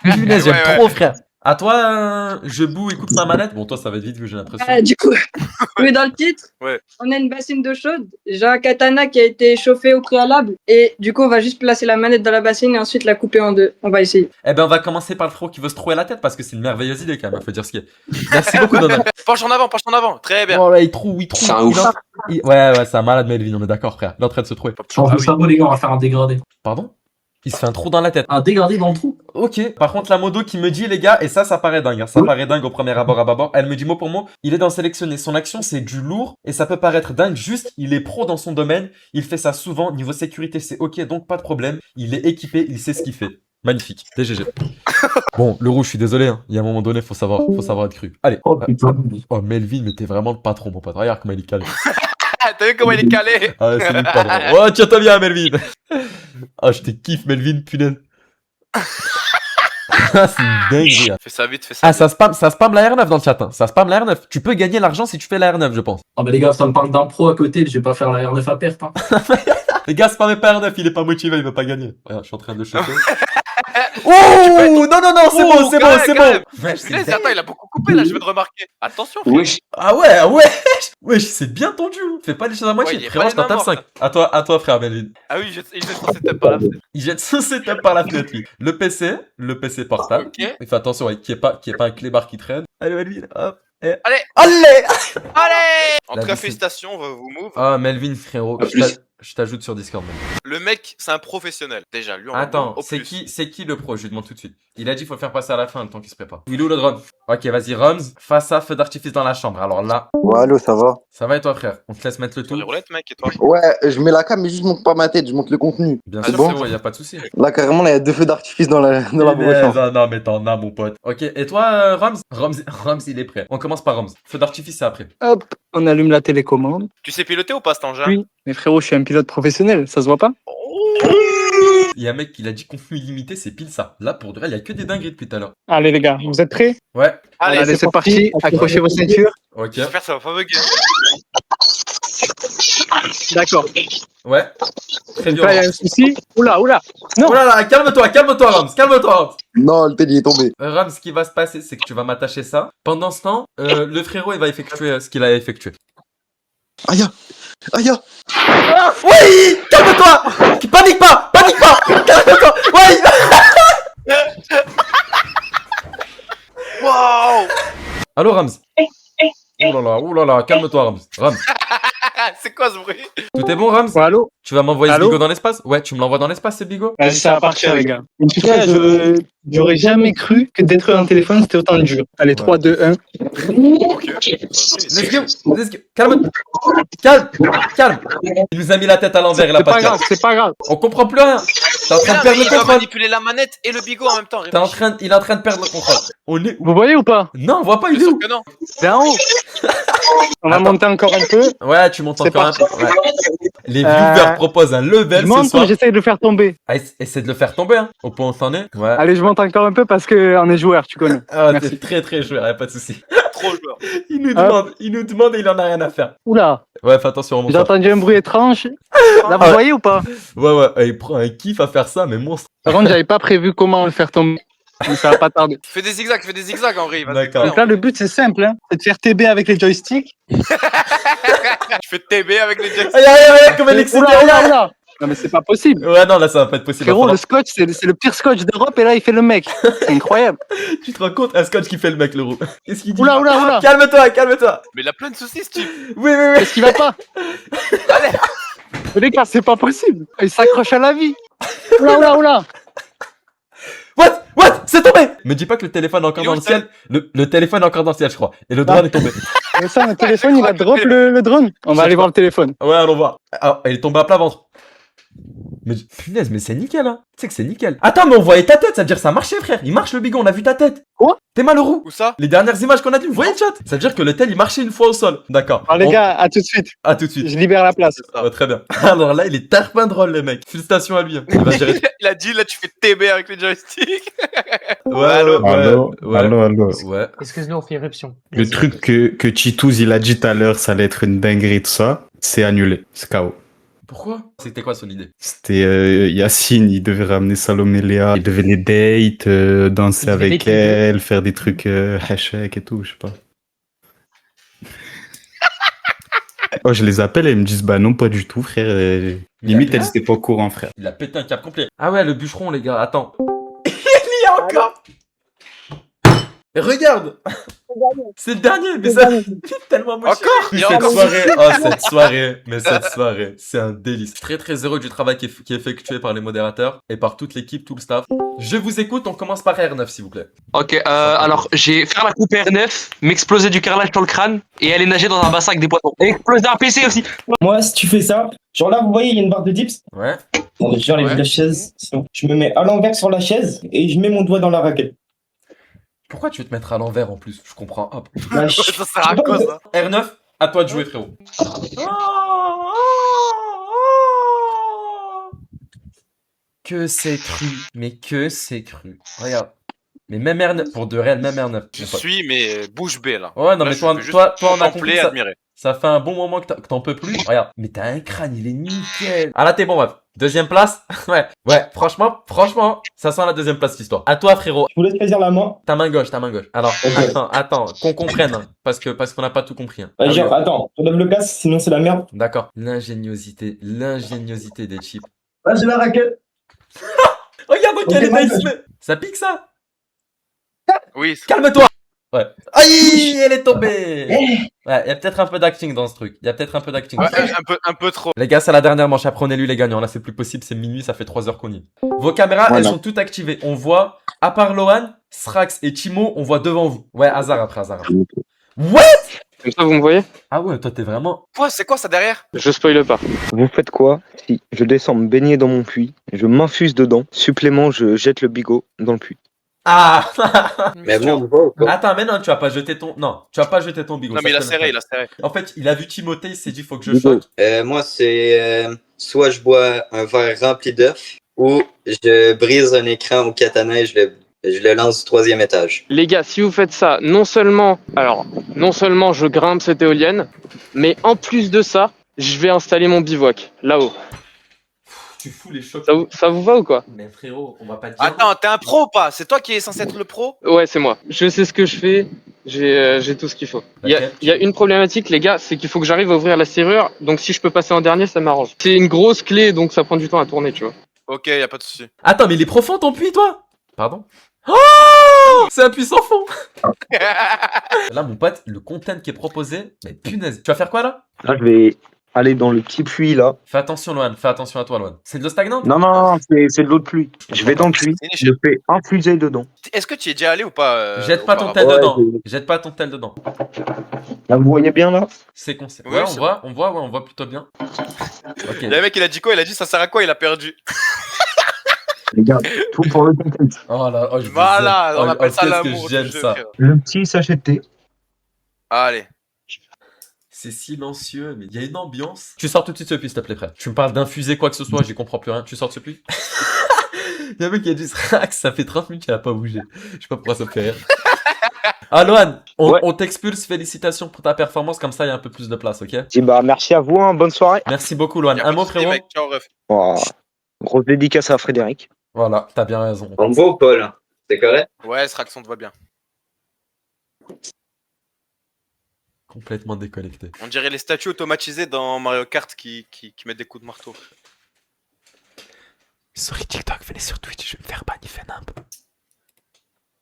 Punaise, j'aime Ouais, trop, frère. À toi, je boue et coupe ma manette. Bon, toi, ça va être vite, vu que j'ai l'impression. Du coup, oui, dans le titre, Ouais. on a une bassine d'eau chaude. J'ai un katana qui a été chauffé au préalable. Et du coup, on va juste placer la manette dans la bassine et ensuite la couper en deux. On va essayer. Eh ben, on va commencer par le frérot qui veut se trouver la tête, parce que c'est une merveilleuse idée, quand même, faut dire ce qu'il y a. Merci beaucoup, Donald. Penche en avant. Très bien. Oh là, il trouve. C'est un ouf. Ouais, c'est un malade, Melvin, on est d'accord, frère. Il est en train de se trouver. Change de cerveau, les gars, on va faire un dégradé. Pardon? Il se fait un trou dans la tête. Un dégradé dans le trou. Ok. Par contre, la modo qui me dit, les gars, et ça paraît dingue. Hein, ça paraît dingue au premier abord à bâbord. Elle me dit mot pour mot, il est dans sélectionner. Son action, c'est du lourd, et ça peut paraître dingue. Juste, il est pro dans son domaine. Il fait ça souvent. Niveau sécurité, c'est ok, donc pas de problème. Il est équipé, il sait ce qu'il fait. Magnifique. DGG. Bon, le rouge, je suis désolé. Hein. Il y a un moment donné, faut savoir être cru. Allez. Oh putain. Oh, Melvin, mais t'es vraiment le patron, mon pote. Regarde comment il est calé. T'as vu comment il est calé? Ah, c'est lui le patron. Oh, tiens-toi bien, Melvin. Ah, je te kiffe, Melvin, punaise. Ah, c'est une dinguerie. Hein. Fais ça vite. Ah, ça spam la R9 dans le chat. Hein. Ça spam la R9. Tu peux gagner l'argent si tu fais la R9, je pense. Oh mais les gars, ça me parle d'un pro à côté, je vais pas faire la R9 à perte. Hein. Les gars, spammez pas R9, il est pas motivé, il veut pas gagner. Regarde, je suis en train de le choper. Oh non, c'est bon. Ouais, c'est Punaise, attends, il a beaucoup coupé là, je viens de remarquer. Attention, frère. Wesh. Ah ouais. Wesh, c'est bien tendu. Fais pas les choses à moitié. Ouais, il est Frérot, pas je t'en les tape mains 5. À toi, frère Melvin. Ah oui, il jette son setup par la fenêtre. Il jette son setup par la fenêtre, lui. Le PC portable. Ok. Il fait attention, ouais, qu'il y ait pas un clébard qui traîne. Allez, Melvin, hop. Et... Allez. Allez. En tout La cas, vie, félicitations, vous move. Ah, Melvin, frérot. À plus. Je t'ajoute sur Discord même. Le mec, c'est un professionnel. Déjà, lui, on va Attends, voir au c'est plus. qui le pro? Je lui demande tout de suite. Il a dit qu'il faut le faire passer à la fin, le temps qu'il se prépare. Il est où le drone? Ok, vas-y, Roms, face à feu d'artifice dans la chambre. Alors là. Ouais, allô, ça va? Ça va et toi, frère? On te laisse mettre le tout. Les roulettes, mec, et toi? Ouais, je mets la cam, mais juste je monte pas ma tête, je monte le contenu. Bien C'est sûr, bon? frérot, y a pas de souci. Là, carrément, là, il y a 2 feux d'artifice dans la broche. Non, mais t'en as, mon pote. Ok, et toi, Roms? Roms, il est prêt. On commence par Roms. Feu d'artifice, c'est après. Hop, on allume la télécommande. Tu sais piloter ou pas cet engin? Oui, mais frérot, je suis un pilote professionnel, ça se voit pas? Il y a un mec qui l'a dit contenu illimité, c'est pile ça. Là, pour de vrai, il y a que des dingueries depuis tout à l'heure. Allez les gars, vous êtes prêts? Ouais. Allez, c'est parti, accrochez vos ceintures. Ok. J'espère que ça va pas bugger. D'accord. Ouais. Très Donc là, il y a un souci. Oula. Non. Oh là là, calme-toi, Roms, calme-toi, Roms. Non, le télé est tombé. Roms, ce qui va se passer, c'est que tu vas m'attacher ça. Pendant ce temps, le frérot, il va effectuer ce qu'il a effectué. Aïe. Ah, oui, calme-toi. Panique pas. Calme-toi. Oui. Waouh. Allô, Roms. Ouh là là, calme-toi, Roms. C'est quoi ce bruit? Tout est bon, Roms? Ouais, allô? Tu vas m'envoyer ce Allô? bigot dans l'espace? Ouais, tu me l'envoies dans l'espace, ce bigot? Vas-y, ça va partir, les gars. En tout cas, j'aurais jamais cru que détruire un téléphone, c'était autant dur. Allez, 3, 2, 1. Let's go. Calme. Il nous a mis la tête à l'envers, il a C'est pas pas de grave, calme. c'est pas grave. On comprend plus rien. T'es en train de perdre le Il doit contrôle. manipuler la manette et le bigot en même temps. Il est en train de perdre le contrôle. On est où? Vous voyez ou pas? Non, on voit pas, il est Sûr où? que non. C'est en haut. On va monter encore un peu. Ouais, tu montes C'est encore un parti. peu. Ouais. Les viewers proposent un level Je ce monte ou soir. j'essaye de le faire tomber? Ah, essaie de le faire tomber, hein. Au point où on s'en est. Ouais. Allez, je monte encore un peu parce qu'on est joueurs, tu connais. Ah, Merci. t'es très très joueur, y'a pas de soucis. Trop joueur. Il nous demande et il en a rien à faire. Oula, Ouais, fais attention, on monte j'ai pas. entendu un bruit étrange. Là, vous Ah ouais. voyez ou pas? Ouais, il prend un kiff à faire ça, mais monstre. Par contre, j'avais pas prévu comment le faire tomber. Mais ça va pas tarder. Fais des zigzags, Henri. vas-y. D'accord. Donc là, le but, c'est simple, hein. C'est de faire TB avec les joysticks. Tu fais TB avec les jets. Regarde, comme elle est excitée, regarde. Oula. Non, mais c'est pas possible. Ouais, non, là, ça va pas être possible. Frérot, Va le scotch, c'est le pire scotch d'Europe et là, il fait le mec. C'est incroyable. falloir- Tu te rends compte? Un scotch qui fait le mec, le roux. Qu'est-ce qu'il dit? Oula. Calme-toi. Mais il a plein de soucis, ce type. Oui. Qu'est-ce qui va pas? Mais les gars, c'est pas possible. Il s'accroche à la vie. Oula. What? C'est tombé! Me dis pas que le téléphone est encore dans le ciel. Le téléphone est encore dans le ciel, je crois. Et le drone est tombé. Mais ça, le téléphone, il a drop le drone. On va aller voir le téléphone. Ouais, allons voir. Ah, il est tombé à plat ventre. Mais punaise, mais c'est nickel, hein. Tu sais que c'est nickel. Attends, mais on voyait ta tête, ça veut dire que ça marchait, frère. Il marche le bigot, on a vu ta tête. Quoi? T'es malheureux. Où ça? Les dernières images qu'on a vues, vous voyez le chat? Ça veut dire que le tel il marchait une fois au sol. D'accord. Alors, les gars, à tout de suite. À tout de suite. Je libère la place. Ouais, très bien. Alors là, il est tarpin drôle, le mec. Félicitations à lui. Hein. Il va gérer. Il a dit, là, tu fais TB avec les joysticks. Allô. Ouais. Excuse-nous, on fait éruption. Le truc que Chitouz il a dit tout à l'heure, ça allait être une dinguerie, tout ça, c'est annulé. C'est KO. Pourquoi? C'était quoi son idée? C'était Yacine, il devait ramener Salomé Léa, il devait les date, danser Il devait avec date les deux. elle, faire des trucs hashek et tout, je sais pas. Oh, je les appelle et ils me disent bah non, pas du tout, frère. Limite, elles étaient pas au courant, frère. Il a pété un câble complet. Ah ouais, le bûcheron, les gars. Attends. Il y a encore. Et regarde. C'est le dernier, mais ça c'est tellement moche. Encore? Il y a Cette encore soirée, cette soirée, c'est un délice. Très très heureux du travail qui est effectué par les modérateurs et par toute l'équipe, tout le staff. Je vous écoute, on commence par R9 s'il vous plaît. Ok, alors j'ai faire la coupe R9, m'exploser du carrelage sur le crâne et aller nager dans un bassin avec des poissons. Et exploser un PC aussi. Moi, si tu fais ça, genre là, vous voyez, il y a une barre de dips. Ouais. J'enlève la chaise. Je me mets à l'envers sur la chaise et je mets mon doigt dans la raquette. Pourquoi tu veux te mettre à l'envers en plus? Je comprends. Hop. Bah, Ça sert à quoi, ça? R9, à toi de jouer frérot. Que c'est cru, mais que c'est cru. Regarde. Mais même R9, pour de réel, même R9. Je suis, mais bouche bée, là. Ouais, non, Là, mais je toi, peux juste toi, on a contempler, compris ça. admirer. Ça fait un bon moment que t'en peux plus. Regarde. Mais t'as un crâne, il est nickel. Ah là, t'es bon, bref. Deuxième place. Ouais, franchement, ça sent la deuxième place, cette histoire. À toi, frérot. Je vous laisse choisir la main. Ta main gauche. Alors, attends, qu'on comprenne, hein, parce qu'on n'a pas tout compris. Hein. Ouais, Ah genre, oui. attends, je lève le casque, sinon c'est la merde. D'accord. L'ingéniosité des chips. Là, j'ai la raquette. Regarde dans quel Ok, état il moi, se met. Ça pique, ça? Oui. Calme-toi. Ouais. Aïe, elle est tombée. Ouais, il y a peut-être un peu d'acting dans ce truc. Il y a peut-être un peu d'acting. Ouais, un peu trop. Les gars, c'est la dernière manche. Après, on élu les gagnants. Là, c'est plus possible. C'est minuit. Ça fait 3 heures qu'on y est. Vos caméras, elles Voilà. sont toutes activées. On voit, à part Lohan, Srax et Timo, on voit devant vous. Ouais, hasard après, hasard après. What? Comme ça, vous me voyez? Ah ouais, toi, t'es vraiment. Quoi, c'est quoi ça derrière? Je spoile pas. Vous faites quoi si je descends me baigner dans mon puits, je m'infuse dedans, supplément, je jette le bigot dans le puits. Ah. Mais bon, on voit ou pas? Attends, mais non, tu vas pas jeter ton. Non, tu vas pas jeter ton bigot. Non, mais ça, il a je connais serré, pas. il a serré. En fait, il a vu Timothée, il s'est dit, faut que je choque. Moi, c'est soit je bois un verre rempli d'œufs ou je brise un écran au katana et je le lance du 3e étage. Les gars, si vous faites ça, non seulement je grimpe cette éolienne, mais en plus de ça, je vais installer mon bivouac, là-haut. Tu fous les chocs. Ça vous va ou quoi? Mais frérot, on va pas dire. Attends, t'es un pro ou pas? C'est toi qui es censé être le pro? Ouais, c'est moi. Je sais ce que je fais, j'ai tout ce qu'il faut. Il y a une problématique, les gars, c'est qu'il faut que j'arrive à ouvrir la serrure, donc si je peux passer en dernier, ça m'arrange. C'est une grosse clé, donc ça prend du temps à tourner, tu vois. Ok, y a pas de souci. Attends, mais il est profond ton puits, toi? Pardon? Oh! C'est un puits sans fond! Là, mon pote, le content qui est proposé, mais punaise. Tu vas faire quoi là? Là, je vais aller dans le petit puits là. Fais attention, Lohan, fais attention à toi, Lohan. C'est de l'eau stagnante? Non, c'est de l'eau de pluie. Je vais dans le puits, je fais infuser dedans. Est-ce que tu y es déjà allé ou pas? Jette pas ton tel dedans. Jette pas ton tel dedans. Là, vous voyez bien là? C'est concept. Ouais, Ouais, c'est on voit plutôt bien. Ok. Le mec, il a dit quoi? Il a dit ça sert à quoi? Il a perdu. Les gars, tout pour le content. Oh là, oh, je Voilà, vous aime. on appelle ça qu'est-ce l'amour que du j'aime jeu, ça. frère. Le petit sachet de thé. Allez. C'est silencieux, mais il y a une ambiance. Tu sors tout de suite ce puits, s'il te plaît, frère. Tu me parles d'infuser quoi que ce soit, j'y comprends plus rien. Tu sors de ce puits? Il y a un mec qui a dit Srax, ça fait 30 minutes qu'il a pas bougé. Je sais pas pourquoi ça me fait rire. Ah, Lohan, on t'expulse. Félicitations pour ta performance. Comme ça, il y a un peu plus de place, ok? Bah, merci à vous, hein, bonne soirée. Merci beaucoup, Lohan. Un mot, frérot? Ciao, ref. Oh, grosse dédicace à Frédéric. Voilà, t'as bien raison. On me voit ou pas là? C'est correct? Ouais, Srax, on te voit bien. Complètement déconnecté. On dirait les statues automatisées dans Mario Kart qui mettent des coups de marteau. Sorry TikTok, venez sur Twitch, je vais me faire ban, il fait nimp.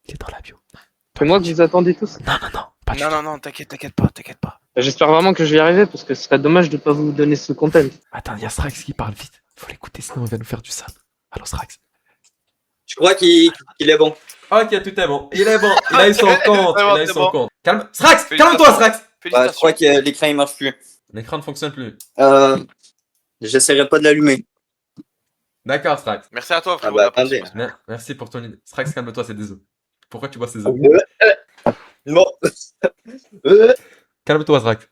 C'est dans la bio. C'est moi que vous attendez tous? Non, t'inquiète pas. J'espère vraiment que je vais y arriver, parce que ce serait dommage de pas vous donner ce content. Attends, il y a Srax qui parle vite. Faut l'écouter, sinon il va nous faire du sale. Allô, Srax. Je crois qu'il est bon. Ok, tout est bon. Il est bon. Il a eu son compte. C'est bon, Il a eu c'est son bon. compte. Calme. Srax, calme-toi, Srax. Ouais, je crois que l'écran il marche plus. L'écran ne fonctionne plus. J'essaierai pas de l'allumer. D'accord, Srax. Merci à toi, frérot. Ah bah, attendez. Merci pour ton idée. Srax, calme-toi, c'est des œufs. Pourquoi tu bois ces œufs? Bon. Calme-toi, Srax.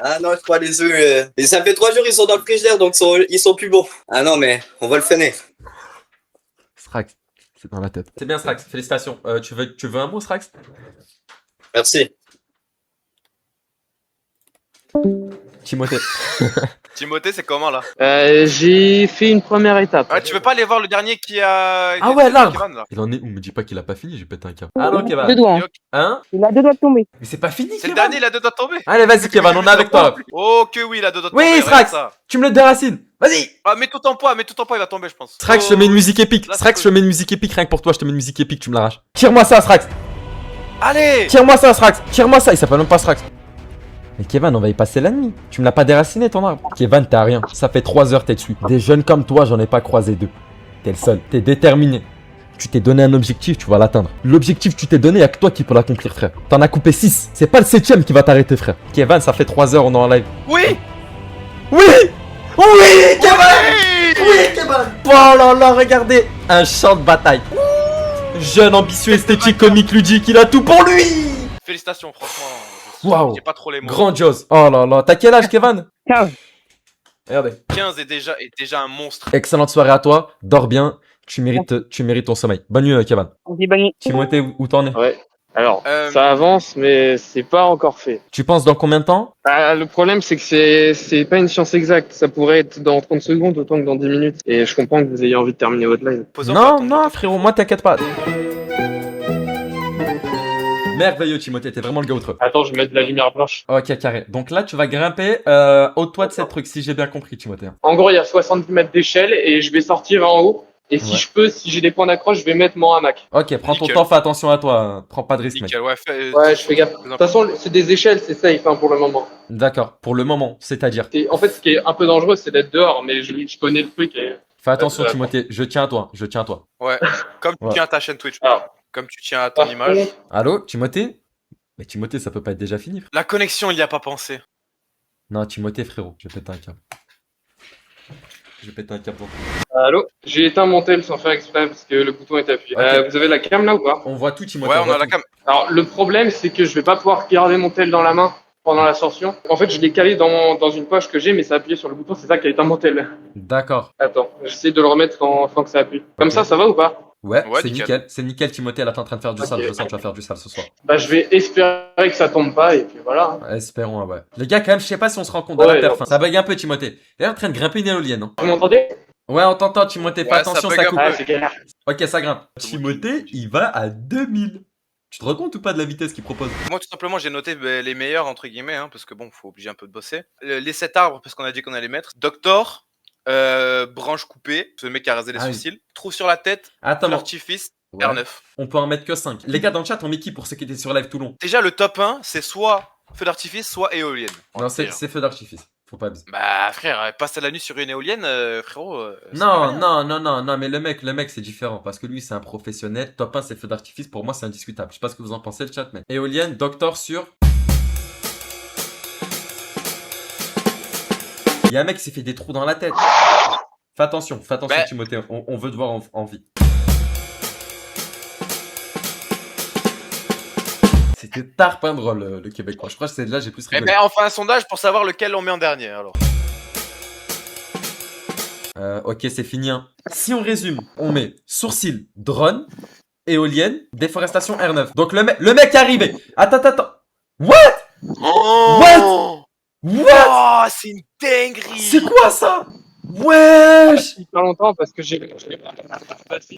Ah non, je crois les œufs. Et ça fait 3 jours ils sont dans le frigidaire donc ils sont plus bons. Ah non mais on va le freiner. Srax, c'est dans la tête. C'est bien, Srax. Félicitations. Tu veux un mot, Srax? Merci. Timothée. Timothée, c'est comment là? J'ai fait une première étape. Ah, tu veux pas aller voir le dernier qui a. Ah ouais, là. Kevin, là. Il en est où? Me dis pas qu'il a pas fini, j'ai pété un câble. Allô, Kevin. 2 doigts. Hein? Il a 2 doigts de tomber. Mais c'est pas fini, C'est le Kevin. dernier, il a 2 doigts de tomber. Allez, vas-y, Kevin, on est avec toi. Oh, que oui, il a 2 doigts de tomber. Oui, regarde Srax. ça. Tu me le déracines. Vas-y. Ah, mets tout en poids, il va tomber, je pense. Srax, je te mets une musique épique. Là, Srax, c'est je te mets une musique épique. Rien que pour toi, je te mets une musique épique, tu me l'arraches. Tire-moi ça, Srax. Allez. Tire-moi ça, Srax. Tire-moi ça. Il s'appelle même pas Srax. Mais Kevin, on va y passer la nuit. Tu me l'as pas déraciné ton arbre. Kevin, t'as rien. Ça fait 3 heures t'es dessus. Des jeunes comme toi, j'en ai pas croisé 2. T'es le seul. T'es déterminé. Tu t'es donné un objectif, tu vas l'atteindre. L'objectif que tu t'es donné, y'a que toi qui peux l'accomplir, frère. T'en as coupé 6. C'est pas le 7ème qui va t'arrêter, frère. Kevin, ça fait 3 heures, on est en live. Oui. Oui. Oui, Kevin. Oui, Kevin. Oh là là, regardez. Un champ de bataille. Jeune, ambitieux, esthétique, comique, ludique, il a tout pour lui. Félicitations, franchement. Waouh. J'ai pas trop les mots. Grandiose. Oh là là. T'as quel âge, Kevin? 15. Regardez. 15 est déjà un monstre. Excellente soirée à toi. Dors bien. Tu mérites ton sommeil. Bonne nuit, Kevin. On dit bonne nuit. Timothée, où t'en es? Ouais. Alors, ça avance, mais c'est pas encore fait. Tu penses dans combien de temps? Le problème, c'est que c'est pas une science exacte. Ça pourrait être dans 30 secondes autant que dans 10 minutes. Et je comprends que vous ayez envie de terminer votre live. Non, frérot, moi t'inquiète pas. Merveilleux, Timothée, t'es vraiment le gars outre. Attends, je vais mettre de la lumière blanche. Ok, carré. Donc là, tu vas grimper au toit de cette truc, si j'ai bien compris, Timothée. En gros, il y a 70 mètres d'échelle et je vais sortir en haut Et si Ouais. je peux, si j'ai des points d'accroche, je vais mettre mon hamac. Ok, prends ton Nickel. temps, fais attention à toi. Hein. Prends pas de risque, mec. Nickel, ouais, Ouais, je fais gaffe. De toute façon, c'est des échelles, c'est safe hein, pour le moment. D'accord, pour le moment, c'est-à-dire. Et en fait, ce qui est un peu dangereux, c'est d'être dehors, mais je connais le truc. Et... Fais attention, Timothée, je tiens à toi, je tiens à toi. Ouais, comme tu Ouais. tiens à ta chaîne Twitch. Alors. Comme tu tiens à ton image. Allô, Timothée? Mais Timothée, ça peut pas être déjà fini, frère. La connexion, il y a pas pensé. Non, Timothée, frérot, je vais péter un câble. Je vais péter un câble. Allô? J'ai éteint mon tel sans faire exprès parce que le bouton est appuyé. Ok. Vous avez la cam là ou pas? On voit tout, Timothée. Ouais, on voit a la tout. cam. Alors, le problème, c'est que je vais pas pouvoir garder mon tel dans la main pendant l'ascension. En fait, je l'ai calé dans une poche que j'ai, mais ça a appuyé sur le bouton, c'est ça qui a éteint mon tel. D'accord. Attends, j'essaie de le remettre sans que ça appuie. Comme ça va ou pas? Ouais, Ouais, c'est nickel. nickel. C'est nickel, Timothée, là, t'es en train de faire du sale. Je sens que tu vas faire du sale ce soir. Bah, je vais espérer que ça tombe pas, et puis voilà. Espérons, ouais. Les gars, quand même, je sais pas si on se rend compte de la Ouais, perf. non. hein. Ça bug un peu, Timothée. Il est en train de grimper une éolienne. Hein. Vous m'entendez? Ouais, on t'entend, Timothée. Fais Ouais, attention, ça ça bug un coupe. peu. Ouais, c'est galère. Ok, ça grimpe. Timothée, il va à 2000. Tu te rends compte ou pas de la vitesse qu'il propose? Moi, tout simplement, j'ai noté les meilleurs, entre guillemets, hein, parce que bon, faut obliger un peu de bosser. Les 7 arbres, parce qu'on a dit qu'on allait mettre. Doctor, branche coupée, ce mec qui a rasé les Ah oui. sourcils. Trou sur la tête, Attends, mais- l'artifice, Ouais. R9. On peut en mettre que 5. Les gars, dans le chat, on met qui pour ceux qui étaient sur live tout long? Déjà, le top 1, c'est soit feu d'artifice, soit éolienne. Non, c'est feu d'artifice. Faut pas abuser. Bah, frère, passer la nuit sur une éolienne, frérot. c'est pas Non, rien. non, mais le mec, c'est différent parce que lui, c'est un professionnel. Top 1, c'est feu d'artifice. Pour moi, c'est indiscutable. Je sais pas ce que vous en pensez, le chat, mais. Éolienne, Doctor sur. Il y a un mec qui s'est fait des trous dans la tête. Fais attention, Bah. Timothée. On veut te voir en vie. C'était tard peindre le Québécois. Je crois que c'est là j'ai plus Eh rigolé. ben, on fait un sondage pour savoir lequel on met en dernier, alors. Ok, c'est fini. Hein. Si on résume, on met sourcil, drone, éolienne, déforestation R9. Donc le mec est arrivé. Attends. What? Oh What? Oh, c'est une dinguerie. C'est quoi ça? Wesh! Pas longtemps parce que j'ai.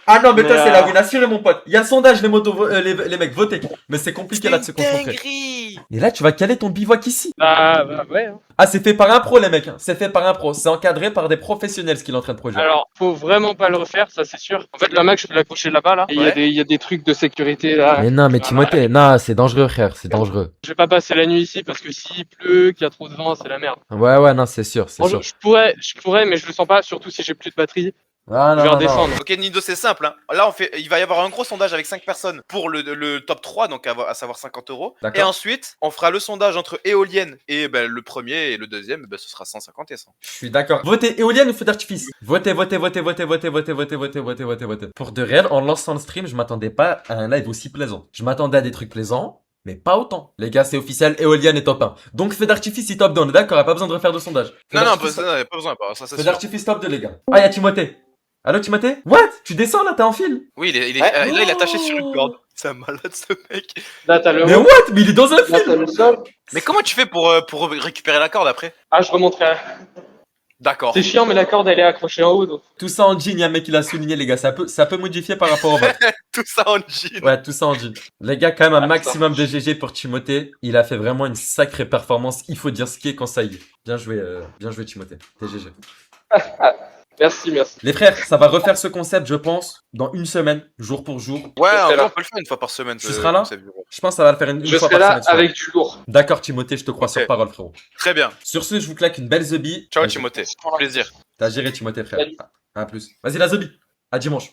Ah non, mais toi, Mais, c'est la win assurée, mon pote. Il y a le sondage, les mecs, votez. Mais c'est compliqué là de se concentrer. Dinguerie. Et là, tu vas caler ton bivouac ici. Bah ouais. Hein. Ah, c'est fait par un pro, les mecs. Hein. C'est fait par un pro. C'est encadré par des professionnels ce qu'il est en train de produire. Alors, faut vraiment pas le refaire, ça c'est sûr. En fait, la Mac, je vais l'accrocher là-bas, là. Et il y a des trucs de sécurité là. Mais non, mais Timothée, non, c'est dangereux, frère. C'est dangereux. Je vais pas passer la nuit ici parce que s'il pleut, qu'il y a trop de vent, c'est la merde. Ouais, non, c'est sûr, c'est Franchement, sûr. je pourrais, mais je le sens pas, surtout si j'ai plus de batterie. Ah, Je vais redescendre. Ok, Nido, c'est simple. Hein. Là, il va y avoir un gros sondage avec 5 personnes pour le top 3, donc à savoir 50 €. D'accord. Et ensuite, on fera le sondage entre éolienne et le premier et le deuxième, ce sera 150 et 100. Je suis d'accord. Votez éolienne ou feu d'artifice? Votez. Pour de réel, en lançant le stream, je m'attendais pas à un live aussi plaisant. Je m'attendais à des trucs plaisants, mais pas autant. Les gars, c'est officiel, éolienne est top 1. Donc feu d'artifice, il top 2, on est d'accord, y a pas besoin de refaire de sondage. Feu Non, d'artifice, pas besoin, ça c'est Feu sûr. d'artifice top 2, les gars. Ah, y'a Timothée. Allô, Timothée? What? Tu descends là, t'es en fil? Oui, là, il est attaché sur une corde. C'est un malade, ce mec. Là, t'as le. Mais what? Mais il est dans un Là, fil! t'as le sol. Mais comment tu fais pour récupérer la corde après? Ah, je remonterai. D'accord. C'est chiant, mais la corde, elle est accrochée en haut. Donc... Tout ça en jean, y'a un mec qui l'a souligné, les gars. Ça peut modifier par rapport au vote. Tout ça en jean. Ouais, tout ça en jean. Les gars, quand même, un maximum de GG pour Timothée. Il a fait vraiment une sacrée performance. Il faut dire ce qui est quand ça y est. Bien joué, Timothée. T'es GG. Merci. Les frères, ça va refaire ce concept, je pense, dans une semaine, jour pour jour. Ouais, Je serai on là. peut le faire une fois par semaine. Tu seras là? Je pense que ça va le faire une Je fois serai par là semaine. avec du lourd. D'accord, Timothée, je te crois Ok. sur parole, frérot. Très bien. Sur ce, je vous claque une belle zobie. Ciao, Timothée. Plaisir. T'as géré, Timothée, frère. Salut. À plus. Vas-y, la zobie. À dimanche.